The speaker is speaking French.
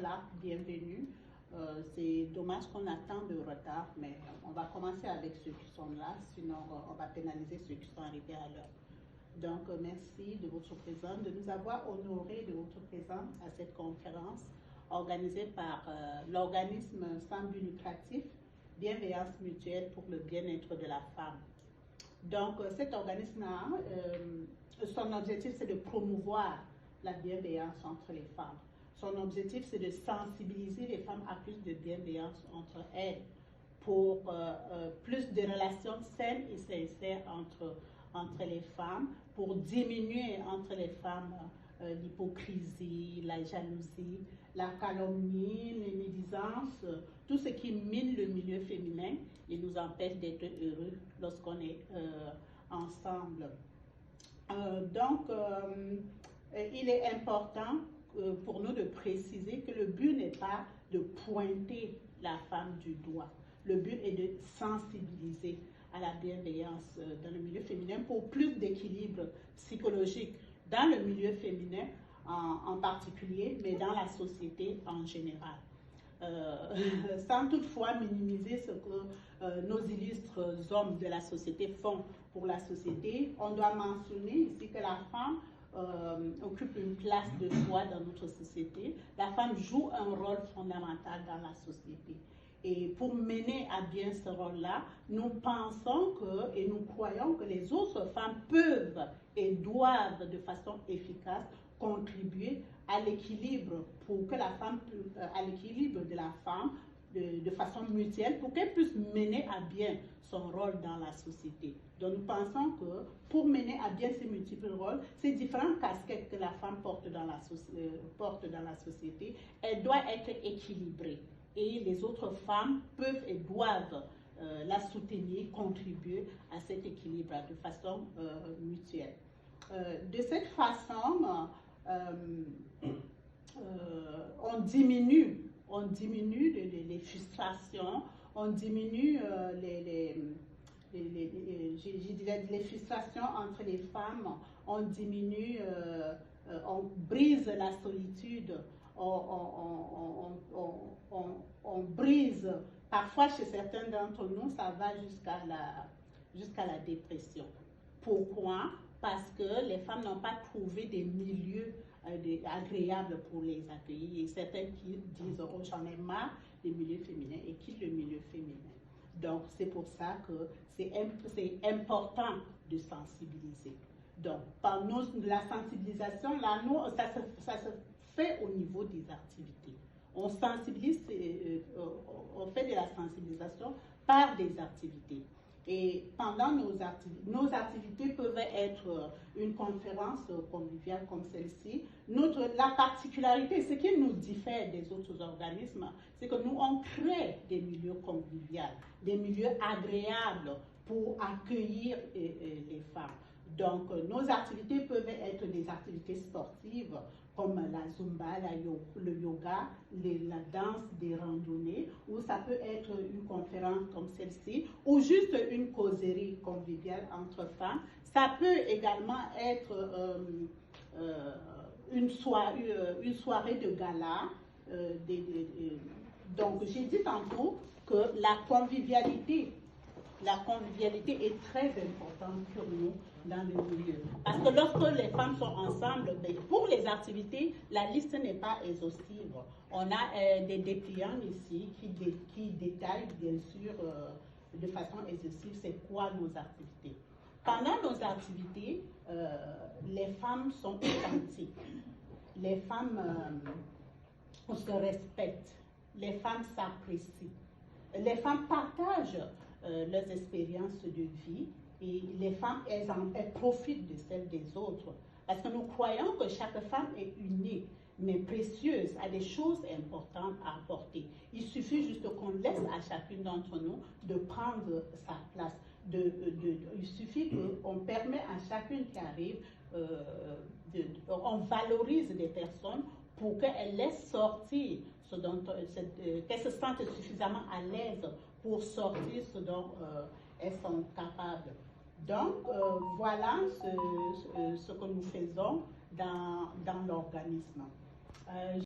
là, bienvenue. C'est dommage qu'on a tant de retard, mais on va commencer avec ceux qui sont là, sinon on va pénaliser ceux qui sont arrivés à l'heure. Donc, merci de votre présence, de nous avoir honorés de votre présence à cette conférence organisée par l'organisme sans but lucratif Bienveillance Mutuelle pour le bien-être de la femme. Donc, cet organisme-là, son objectif, c'est de promouvoir la bienveillance entre les femmes. Son objectif, c'est de sensibiliser les femmes à plus de bienveillance entre elles pour plus de relations saines et sincères entre les femmes, pour diminuer entre les femmes l'hypocrisie, la jalousie, la calomnie, les médisances, tout ce qui mine le milieu féminin et nous empêche d'être heureux lorsqu'on est ensemble. Il est important pour nous de préciser que le but n'est pas de pointer la femme du doigt. Le but est de sensibiliser à la bienveillance dans le milieu féminin pour plus d'équilibre psychologique dans le milieu féminin en particulier, mais dans la société en général. Sans toutefois minimiser ce que nos illustres hommes de la société font pour la société, on doit mentionner ici que la femme occupe une place de choix dans notre société. La femme joue un rôle fondamental dans la société. Et pour mener à bien ce rôle-là, nous pensons et nous croyons que les autres femmes peuvent et doivent de façon efficace contribuer à l'équilibre pour que la femme, à l'équilibre de la femme de façon mutuelle pour qu'elle puisse mener à bien son rôle dans la société. Donc nous pensons que pour mener à bien ces multiples rôles, ces différentes casquettes que la femme porte dans la société, elle doit être équilibrée. Et les autres femmes peuvent et doivent la soutenir, contribuer à cet équilibre de façon mutuelle. De cette façon, on diminue les frustrations, on diminue les frustrations entre les femmes, on diminue, on brise la solitude, on brise, parfois chez certains d'entre nous, ça va jusqu'à la dépression. Pourquoi? Parce que les femmes n'ont pas trouvé des milieux agréables pour les accueillir. Et certaines qui disent « oh, j'en ai marre des milieux féminins » et quittent le milieu féminin. Donc, c'est pour ça que c'est important de sensibiliser. Donc, par la sensibilisation, là, ça se fait au niveau des activités. On sensibilise, on fait de la sensibilisation par des activités. Et pendant nos activités peuvent être une conférence conviviale comme celle-ci. La particularité, ce qui nous diffère des autres organismes, c'est que nous, on crée des milieux conviviaux, des milieux agréables pour accueillir les femmes. Donc, nos activités peuvent être des activités sportives comme la zumba, le yoga, la danse, des randonnées, ou ça peut être une conférence comme celle-ci, ou juste une causerie conviviale entre femmes. Ça peut également être une soirée de gala. Donc, j'ai dit tantôt que la convivialité est très importante pour nous dans le milieu. Parce que lorsque les femmes sont ensemble, pour les activités, la liste n'est pas exhaustive. On a des dépliants ici qui détaillent bien sûr de façon exhaustive c'est quoi nos activités. Pendant nos activités, les femmes sont authentiques. Les femmes se respectent. Les femmes s'apprécient. Les femmes partagent leurs expériences de vie et les femmes, elles profitent de celles des autres. Parce que nous croyons que chaque femme est unique, mais précieuse, a des choses importantes à apporter. Il suffit juste qu'on laisse à chacune d'entre nous de prendre sa place. Il suffit qu'on permet à chacune qui arrive, on valorise des personnes pour qu'elles laissent sortir ce dont qu'elles se sentent suffisamment à l'aise pour sortir ce dont elles sont capables. Donc, voilà ce que nous faisons dans l'organisme.